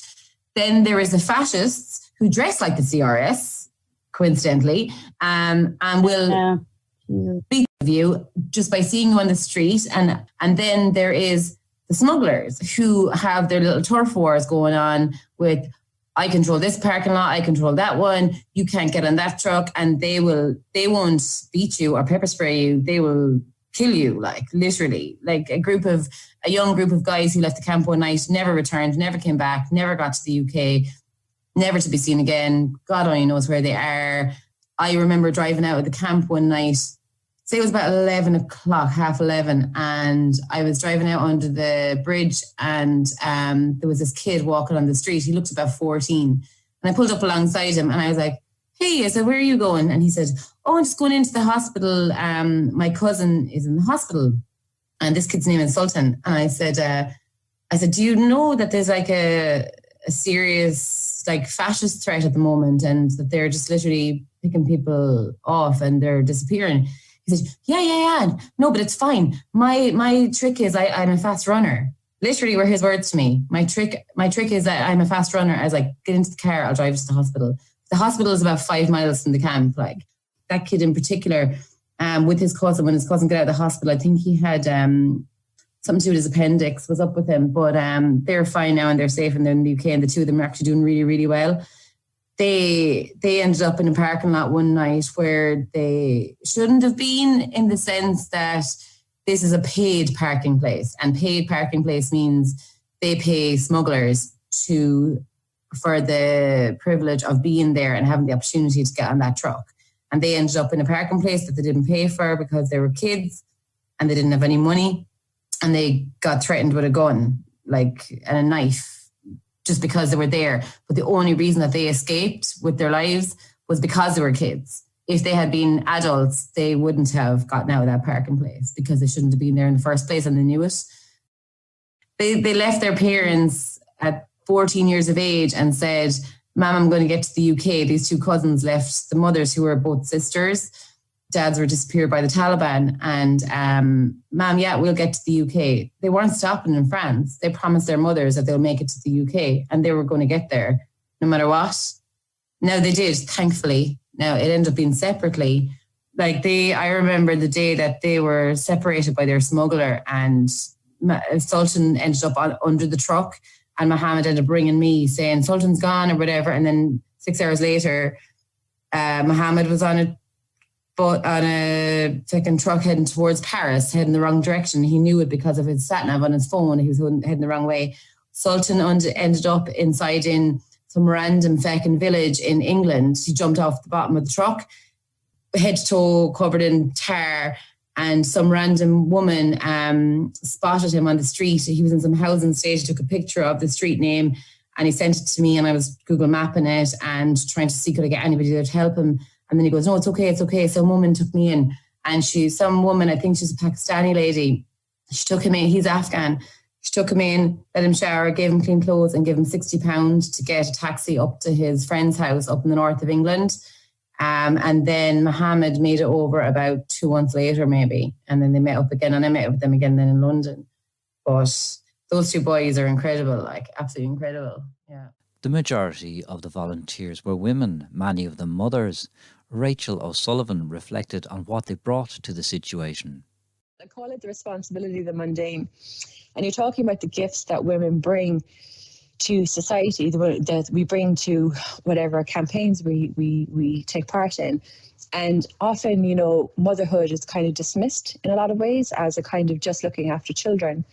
Then there is the fascists who dress like the CRS, coincidentally, and will beat you just by seeing you on the street. And then there is the smugglers who have their little turf wars going on with, I control this parking lot, I control that one, you can't get on that truck, and they won't beat you or pepper spray you, they will kill you, like literally. Like a young group of guys who left the camp one night, never returned, never came back, never got to the UK, never to be seen again. God only knows where they are. I remember driving out of the camp one night, say it was about 11 o'clock, half 11, and I was driving out under the bridge, and there was this kid walking on the street. He looked about 14, and I pulled up alongside him, and I was like, hey, I said, where are you going? And he said, oh, I'm just going into the hospital. My cousin is in the hospital, and this kid's name is Sultan. And I said, do you know that there's like a serious like fascist threat at the moment, and that they're just literally picking people off and they're disappearing? He said, yeah. No, but it's fine. My trick is I'm a fast runner. Literally were his words to me. My trick is that I'm a fast runner. I was like, get into the car, I'll drive you to the hospital. The hospital is about 5 miles from the camp. Like that kid in particular, with his cousin, when his cousin got out of the hospital, I think he had something to do with his appendix, was up with him. But they're fine now and they're safe and they're in the UK, and the two of them are actually doing really, really well. They ended up in a parking lot one night where they shouldn't have been, in the sense that this is a paid parking place, and paid parking place means they pay smugglers for the privilege of being there and having the opportunity to get on that truck. And they ended up in a parking place that they didn't pay for because they were kids and they didn't have any money, and they got threatened with a gun, like, and a knife, just because they were there. But the only reason that they escaped with their lives was because they were kids. If they had been adults, they wouldn't have gotten out of that parking place because they shouldn't have been there in the first place, and they knew it. They left their parents at 14 years of age and said, Mom, I'm going to get to the UK. These two cousins left the mothers, who were both sisters. Dads were disappeared by the Taliban. And Mom, yeah, we'll get to the UK. They weren't stopping in France. They promised their mothers that they'll make it to the UK, and they were going to get there no matter what. Now they did, thankfully. Now, it ended up being separately. Like I remember the day that they were separated by their smuggler, and Sultan ended up under the truck, and Mohammed ended up bringing me saying Sultan's gone or whatever. And then 6 hours later, Mohammed was on a second truck heading towards Paris, heading the wrong direction. He knew it because of his sat-nav on his phone. He was heading the wrong way. Sultan ended up inside in some random fucking village in England. He jumped off the bottom of the truck, head to toe covered in tar, and some random woman spotted him on the street. He was in some housing estate. He took a picture of the street name and he sent it to me, and I was Google mapping it and trying to see could I get anybody there to help him. And then he goes, no, it's okay. Some woman took me in, and some woman, I think she's a Pakistani lady. She took him in. He's Afghan. She took him in, let him shower, gave him clean clothes, and gave him £60 to get a taxi up to his friend's house up in the north of England. And then Mohammed made it over about 2 months later, maybe. And then they met up again, and I met up with them again then in London. But those two boys are incredible, like absolutely incredible. Yeah. The majority of the volunteers were women, many of them mothers. Rachel O'Sullivan reflected on what they brought to the situation. I call it the responsibility of the mundane. And you're talking about the gifts that women bring to society, that we bring to whatever campaigns we take part in. And often, motherhood is kind of dismissed in a lot of ways as a kind of just looking after children.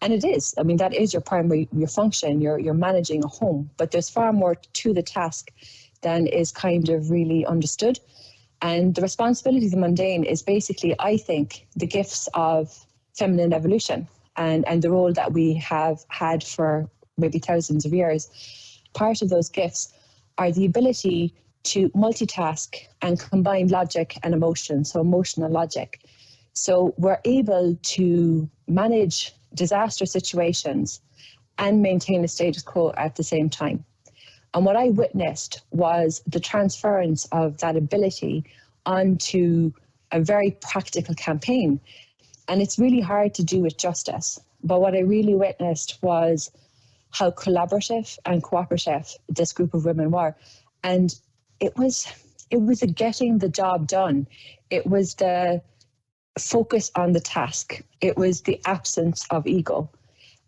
And it is. I mean, that is your function. You're managing a home. But there's far more to the task than is kind of really understood. And the responsibility of the mundane is basically, I think, the gifts of feminine evolution and the role that we have had for maybe thousands of years. Part of those gifts are the ability to multitask and combine logic and emotion, so emotional logic. So we're able to manage disaster situations and maintain a status quo at the same time. And what I witnessed was the transference of that ability onto a very practical campaign. And it's really hard to do it justice. But what I really witnessed was how collaborative and cooperative this group of women were. And it was a getting the job done. It was the focus on the task. It was the absence of ego.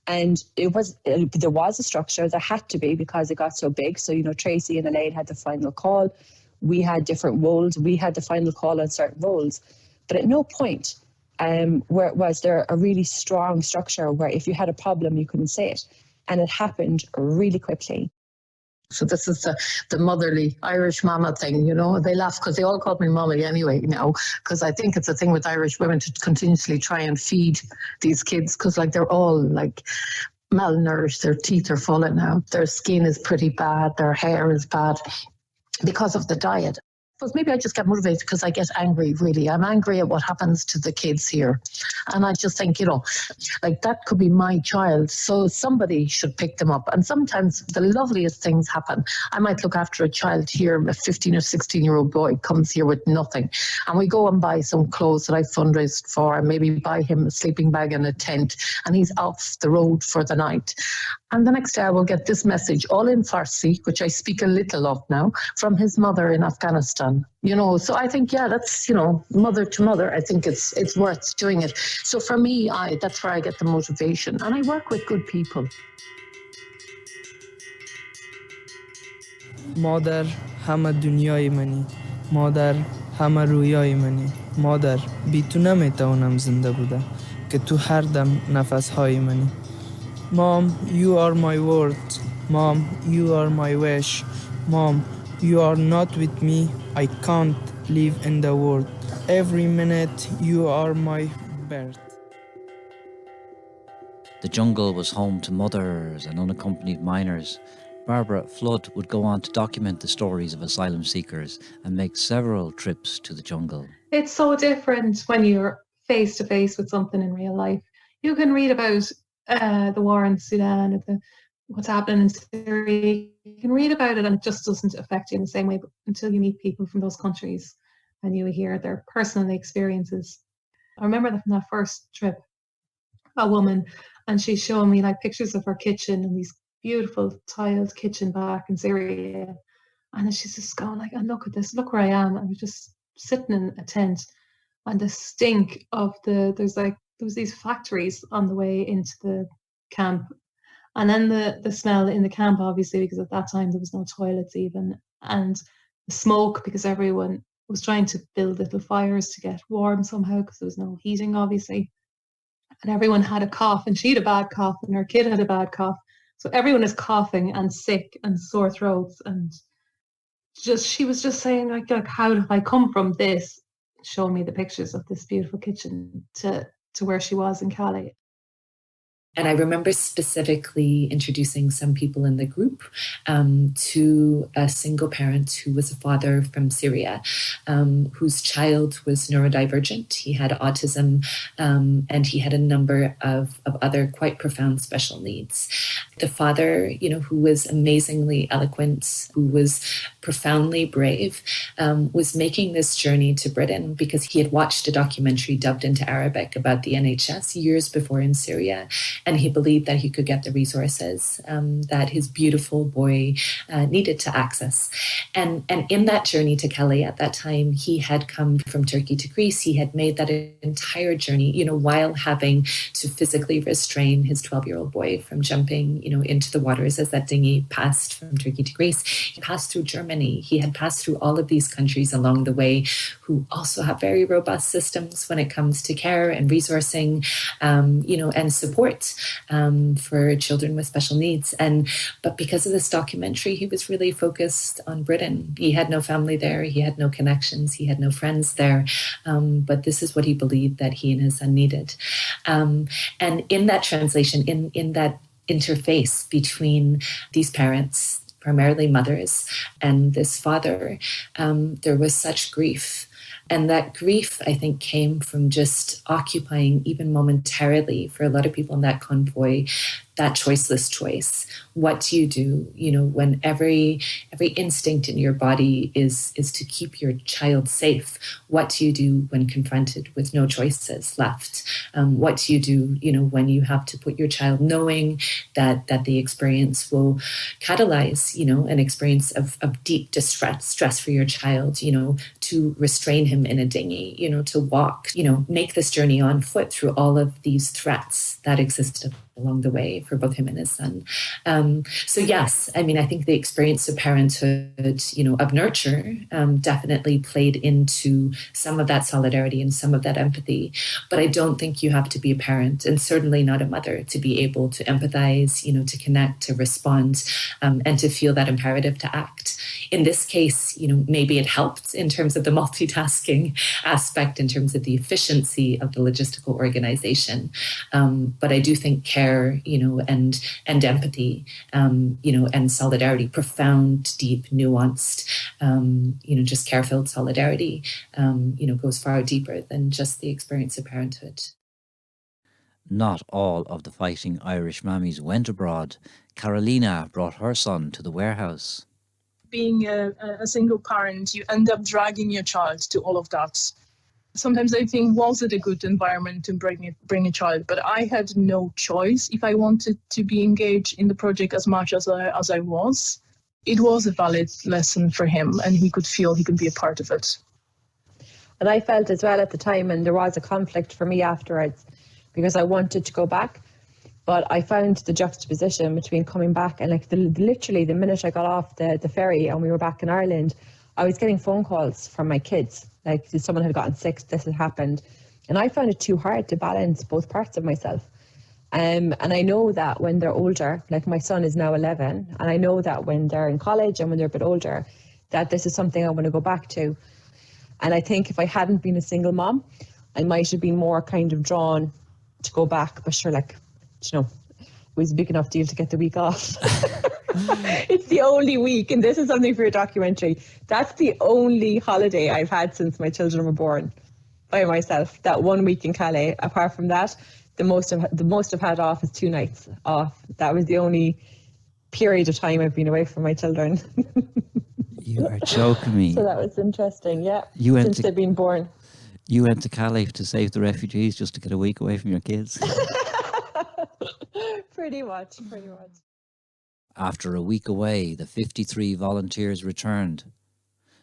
And there was a structure. There had to be, because it got so big. So, Tracy and Elaine had the final call. We had different roles. We had the final call on certain roles. But at no point was there a really strong structure where if you had a problem, you couldn't say it. And it happened really quickly. So this is the motherly Irish mama thing, They laugh because they all call me mommy anyway now, because I think it's a thing with Irish women to continuously try and feed these kids, because they're all malnourished, their teeth are falling out, their skin is pretty bad, their hair is bad because of the diet. But maybe I just get motivated because I get angry, really. I'm angry at what happens to the kids here. And I just think, that could be my child. So somebody should pick them up. And sometimes the loveliest things happen. I might look after a child here, a 15 or 16-year-old boy comes here with nothing. And we go and buy some clothes that I fundraised for, and maybe buy him a sleeping bag and a tent. And he's off the road for the night. And the next day I will get this message, all in Farsi, which I speak a little of now, from his mother in Afghanistan. So I think, that's, mother to mother. I think it's worth doing it. So for me, that's where I get the motivation. And I work with good people. مادر همه دنیای منی، مادر همه رویای منی، مادر بی تو نمیتونم زنده بوده که تو هر دم نفسهای منی. Mom, you are my world. Mom, you are my wish. Mom, you are not with me. I can't live in the world. Every minute you are my birth. The jungle was home to mothers and unaccompanied minors. Barbara Flood would go on to document the stories of asylum seekers and make several trips to the jungle. It's so different when you're face to face with something in real life. You can read about the war in Sudan, what's happening in Syria. You can read about it and it just doesn't affect you in the same way, but until you meet people from those countries and you hear their personal experiences. I remember that from that first trip, a woman, and she's showing me pictures of her kitchen and these beautiful tiled kitchen back in Syria. And then she's just going like, and look at this, look where I am. I was just sitting in a tent, and the stink of there was these factories on the way into the camp. And then the smell in the camp, obviously, because at that time there was no toilets even. And the smoke, because everyone was trying to build little fires to get warm somehow, because there was no heating, obviously. And everyone had a cough, and she had a bad cough, and her kid had a bad cough. So everyone is coughing and sick and sore throats. And she was just saying, like how did I come from this? Show me the pictures of this beautiful kitchen to where she was in Calais. And I remember specifically introducing some people in the group to a single parent who was a father from Syria, whose child was neurodivergent. He had autism, and he had a number of other quite profound special needs. The father, who was amazingly eloquent, who was profoundly brave, was making this journey to Britain because he had watched a documentary dubbed into Arabic about the NHS years before in Syria. And he believed that he could get the resources that his beautiful boy needed to access. And in that journey to Calais at that time, he had come from Turkey to Greece. He had made that entire journey, while having to physically restrain his 12-year-old boy from jumping, into the waters as that dinghy passed from Turkey to Greece. He passed through Germany. He had passed through all of these countries along the way who also have very robust systems when it comes to care and resourcing, and support for children with special needs. But because of this documentary, he was really focused on Britain. He had no family there. He had no connections. He had no friends there. But this is what he believed that he and his son needed. And in that translation, in that interface between these parents, primarily mothers, and this father, there was such grief. And that grief, I think, came from just occupying, even momentarily, for a lot of people in that convoy, that choiceless choice. What do you do, when every instinct in your body is to keep your child safe? What do you do when confronted with no choices left? What do you do, when you have to put your child, knowing that the experience will catalyze, an experience of deep stress for your child, to restrain him in a dinghy, to walk, make this journey on foot through all of these threats that existed along the way for both him and his son. So yes, I think the experience of parenthood, of nurture, definitely played into some of that solidarity and some of that empathy. But I don't think you have to be a parent, and certainly not a mother, to be able to empathize, to connect, to respond, and to feel that imperative to act. In this case, maybe it helped in terms of the multitasking aspect, in terms of the efficiency of the logistical organization. But I do think care, and empathy, and solidarity, profound, deep, nuanced, just care-filled solidarity, goes far deeper than just the experience of parenthood. Not all of the fighting Irish mammies went abroad. Carolina brought her son to the warehouse. Being a single parent, you end up dragging your child to all of that. Sometimes I think, was it a good environment to bring a child? But I had no choice if I wanted to be engaged in the project as much as I was. It was a valid lesson for him, and he could feel he could be a part of it. And I felt as well at the time, and there was a conflict for me afterwards, because I wanted to go back. But I found the juxtaposition between coming back and literally the minute I got off the ferry and we were back in Ireland, I was getting phone calls from my kids. Like, someone had gotten sick, this had happened. And I found it too hard to balance both parts of myself. And I know that when they're older, like my son is now 11, and I know that when they're in college and when they're a bit older, that this is something I want to go back to. And I think if I hadn't been a single mom, I might have been more kind of drawn to go back. But sure, it was a big enough deal to get the week off. It's the only week, and this is something for a documentary. That's the only holiday I've had since my children were born by myself. That 1 week in Calais. Apart from that, the most I've had off is 2 nights off. That was the only period of time I've been away from my children. You are joking me. So that was interesting, yeah. Since they've been born. You went to Calais to save the refugees just to get a week away from your kids. Pretty much. After a week away, the 53 volunteers returned.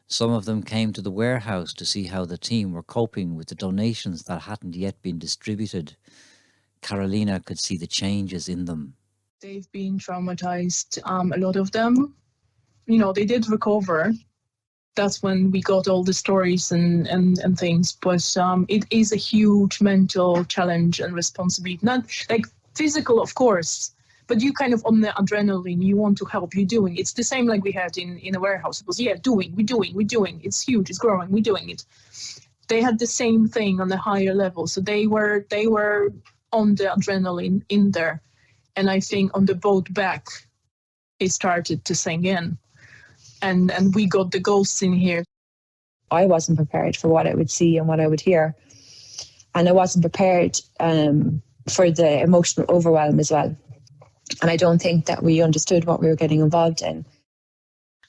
Some of them came to the warehouse to see how the team were coping with the donations that hadn't yet been distributed. Carolina could see the changes in them. They've been traumatized, a lot of them. You know, they did recover. That's when we got all the stories and things. But it is a huge mental challenge and responsibility. Not like physical, of course, but you kind of on the adrenaline, you want to help, you're doing. It's the same like we had in a warehouse. It was, we're doing. It's huge, it's growing, we're doing it. They had the same thing on the higher level. So they were on the adrenaline in there. And I think on the boat back, it started to sink in. And we got the ghosts in here. I wasn't prepared for what I would see and what I would hear. And I wasn't prepared for the emotional overwhelm as well. And I don't think that we understood what we were getting involved in.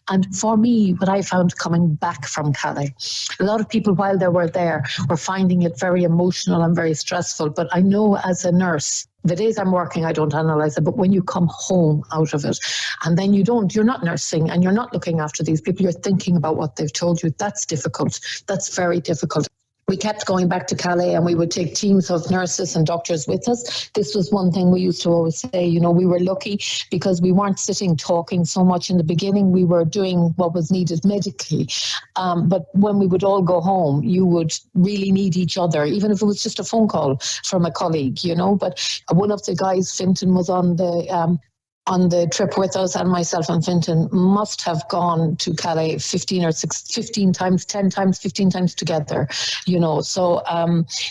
And for me, what I found coming back from Calais, a lot of people while they were there were finding it very emotional and very stressful. But I know as a nurse, the days I'm working, I don't analyse it, but when you come home out of it, and then you're not nursing and you're not looking after these people, you're thinking about what they've told you. That's difficult. That's very difficult. We kept going back to Calais and we would take teams of nurses and doctors with us. This was one thing we used to always say, you know, we were lucky because we weren't sitting talking so much in the beginning. We were doing what was needed medically. But when we would all go home, you would really need each other, even if it was just a phone call from a colleague, you know. But one of the guys, Fintan, was on the trip with us, and myself and Fintan must have gone to Calais 15 times, 10 times, 15 times together, you know. So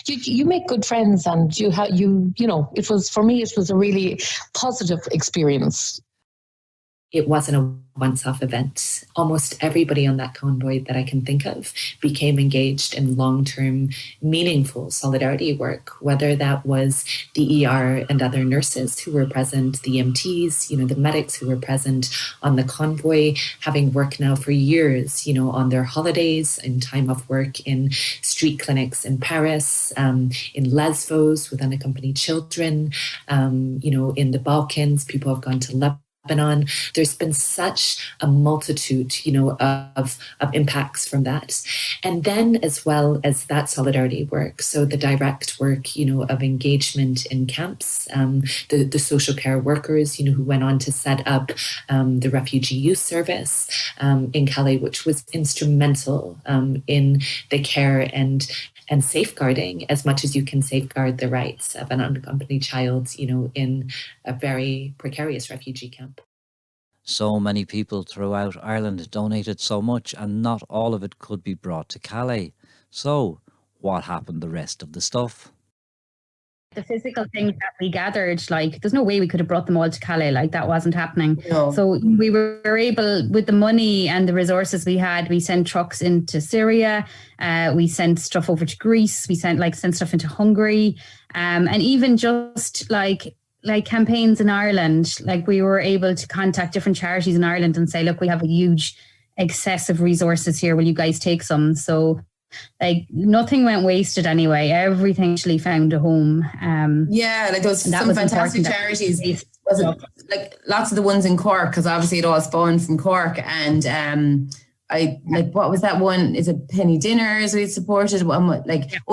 you make good friends, and you know, it was, for me, it was a really positive experience. It wasn't a once-off event. Almost everybody on that convoy that I can think of became engaged in long-term, meaningful solidarity work, whether that was the ER and other nurses who were present, the EMTs, you know, the medics who were present on the convoy, having worked now for years, you know, on their holidays, in time off work, in street clinics in Paris, in Lesbos with unaccompanied children, you know, in the Balkans, people have gone to Lebanon. There's been such a multitude, you know, of impacts from that. And then as well as that solidarity work, so the direct work, you know, of engagement in camps, the social care workers, you know, who went on to set up the Refugee Youth Service in Calais, which was instrumental in the care and safeguarding as much as you can safeguard the rights of an unaccompanied child, you know, in a very precarious refugee camp. So many people throughout Ireland donated so much, and not all of it could be brought to Calais. So what happened to the rest of the stuff? The physical things that we gathered, like, there's no way we could have brought them all to Calais. Like, that wasn't happening. No. So we were able, with the money and the resources we had, we sent trucks into Syria. We sent stuff over to Greece. We sent stuff into Hungary. And even just like campaigns in Ireland, like, we were able to contact different charities in Ireland and say, look, we have a huge excessive resources here. Will you guys take some? So, like, nothing went wasted anyway. Everything actually found a home. Yeah, like, there was some fantastic charities. Was it, like, lots of the ones in Cork, because obviously it all spawned from Cork. And I, like, what was that one? Is it Penny Dinners we supported?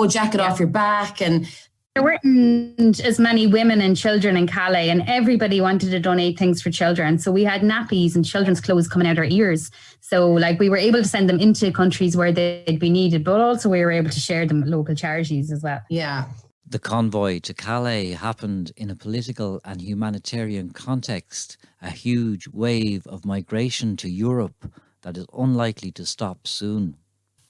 Jacket Off Your Back. And there weren't as many women and children in Calais, and everybody wanted to donate things for children. So we had nappies and children's clothes coming out our ears. So, like, we were able to send them into countries where they'd be needed, but also we were able to share them with local charities as well. Yeah. The convoy to Calais happened in a political and humanitarian context, a huge wave of migration to Europe that is unlikely to stop soon.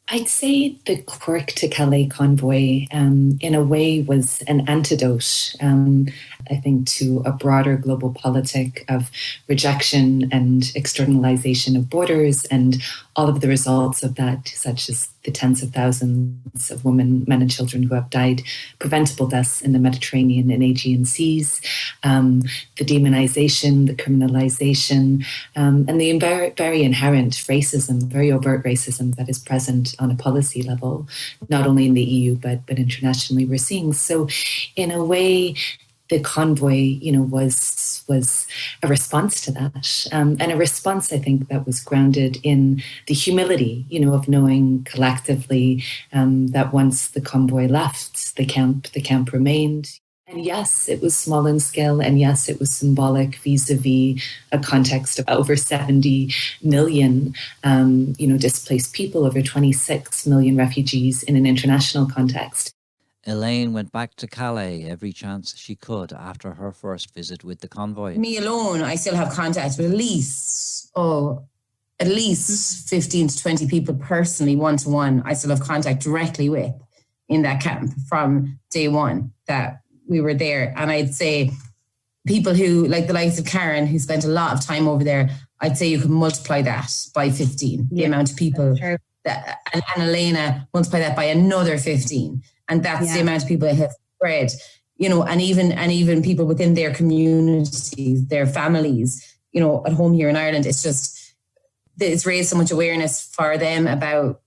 I'd say the Cork to Calais convoy, in a way, was an antidote, I think, to a broader global politic of rejection and externalization of borders and all of the results of that, such as the tens of thousands of women, men and children who have died, preventable deaths in the Mediterranean and Aegean seas, the demonization, the criminalization, and the very inherent racism, very overt racism that is present on a policy level, not only in the EU, but internationally we're seeing. So in a way, the convoy, was a response to that, and a response, I think, that was grounded in the humility, of knowing collectively that once the convoy left the camp remained. And yes, it was small in scale, and yes, it was symbolic vis-a-vis a context of over 70 million, displaced people, over 26 million refugees in an international context. Elaine went back to Calais every chance she could after her first visit with the convoy. Me alone, I still have contact with at least 15 to 20 people personally, one-to-one, I still have contact directly with in that camp from day one that we were there. And I'd say people who, like the likes of Karen, who spent a lot of time over there, I'd say you could multiply that by 15, the amount of people. That, and Elena, multiply that by another 15. And that's the amount of people that have spread, and even people within their communities, their families, at home here in Ireland. It's raised so much awareness for them about,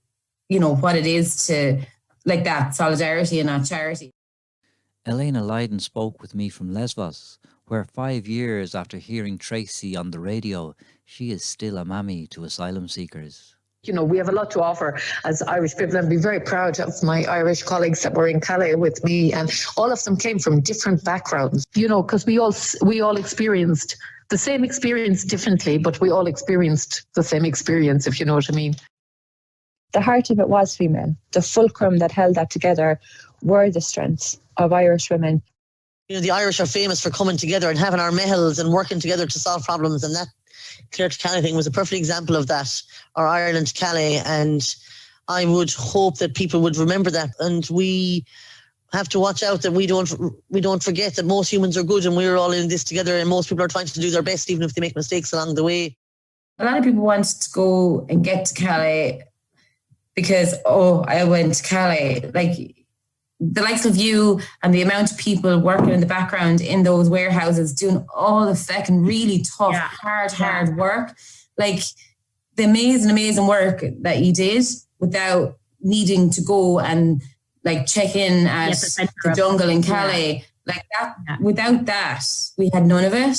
what it is to, like that, solidarity and not charity. Elena Lydon spoke with me from Lesbos, where 5 years after hearing Tracy on the radio, she is still a mammy to asylum seekers. We have a lot to offer as Irish people, and be very proud of my Irish colleagues that were in Calais with me, and all of them came from different backgrounds, because we all experienced the same experience differently, but we all experienced the same experience, if you know what I mean. The heart of it was female. The fulcrum that held that together were the strengths of Irish women. The Irish are famous for coming together and having our mehels and working together to solve problems, and that Clare to Calais thing was a perfect example of that, or Ireland to Calais, and I would hope that people would remember that, and we have to watch out that we don't forget that most humans are good and we're all in this together, and most people are trying to do their best even if they make mistakes along the way. A lot of people want to go and get to Calais because, I went to Calais. Like, the likes of you and the amount of people working in the background in those warehouses doing all the fucking really tough, hard work. Like, the amazing work that you did without needing to go and like check in at the jungle in Calais. Like that, without that, we had none of it.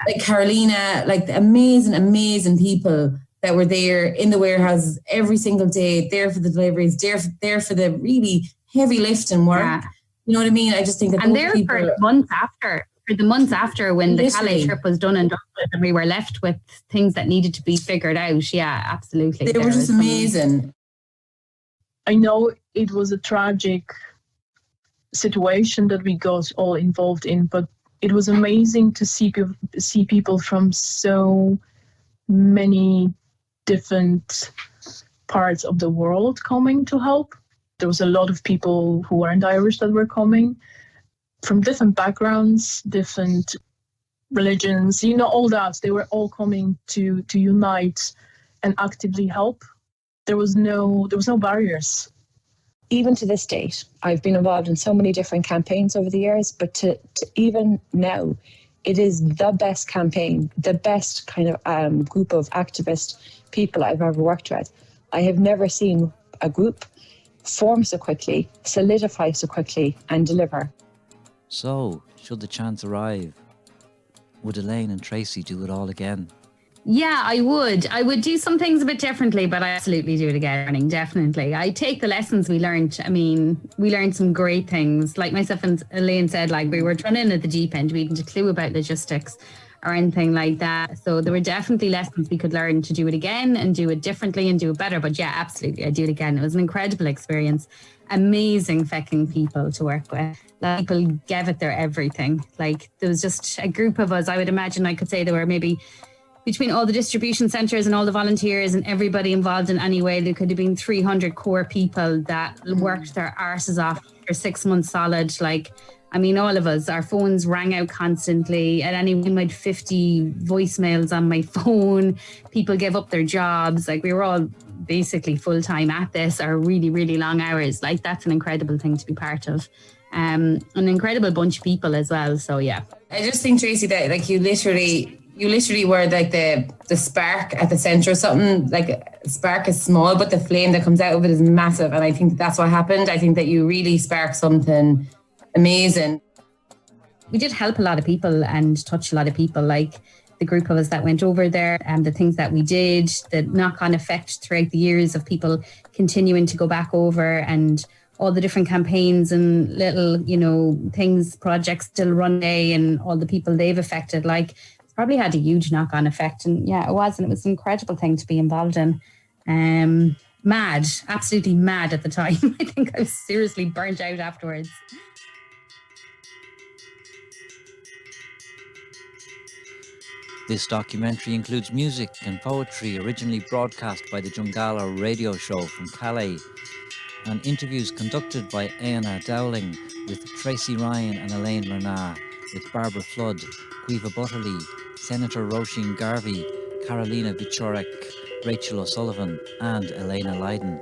Like Carolina, like the amazing people that were there in the warehouses every single day, there for the deliveries, there for the really heavy lifting work. Yeah. You know what I mean? I just think that, and there for the months after when the Calais trip was done and dusted, and we were left with things that needed to be figured out. Yeah, absolutely. They were just amazing. I know it was a tragic situation that we got all involved in, but it was amazing to see people from so many different parts of the world coming to help. There was a lot of people who weren't Irish that were coming from different backgrounds, different religions, all that. They were all coming to unite and actively help. There was no barriers. Even to this date, I've been involved in so many different campaigns over the years, but to even now, it is the best campaign, the best kind of group of activist people I've ever worked with. I have never seen a group form so quickly, solidify so quickly, and deliver. So, should the chance arrive, would Elaine and Tracy do it all again? Yeah, I would. I would do some things a bit differently, but I absolutely do it again, definitely. I take the lessons we learned. I mean, we learned some great things. Like myself and Elaine said, like we were thrown in at the deep end. We didn't have a clue about logistics or anything like that. So there were definitely lessons we could learn to do it again and do it differently and do it better. But yeah, absolutely, I'd do it again. It was an incredible experience. Amazing fucking people to work with. Like, people gave it their everything. Like, there was just a group of us. I would imagine I could say there were maybe between all the distribution centres and all the volunteers and everybody involved in any way, there could have been 300 core people that worked their arses off for 6 months solid. Like, I mean, all of us, our phones rang out constantly. At any time, I had 50 voicemails on my phone. People gave up their jobs. Like, we were all basically full-time at this, or really, really long hours. Like, that's an incredible thing to be part of. An incredible bunch of people as well. So, yeah. I just think, Tracy, that like you literally were like the spark at the centre of something. Like, a spark is small, but the flame that comes out of it is massive. And I think that's what happened. I think that you really sparked something amazing. we did help a lot of people and touch a lot of people, like the group of us that went over there, and the things that we did, the knock-on effect throughout the years of people continuing to go back over, and all the different campaigns and little, things, projects still run today, and all the people they've affected. Like, it's probably had a huge knock-on effect. And yeah, it was an incredible thing to be involved in. Mad, absolutely mad at the time. I think I was seriously burnt out afterwards. This documentary includes music and poetry originally broadcast by the Jungala radio show from Calais, and interviews conducted by Eanna Dowling with Tracy Ryan and Elaine Lernat, with Barbara Flood, Quiva Butterly, Senator Roisin Garvey, Carolina Bichorek, Rachel O'Sullivan and Elena Leiden.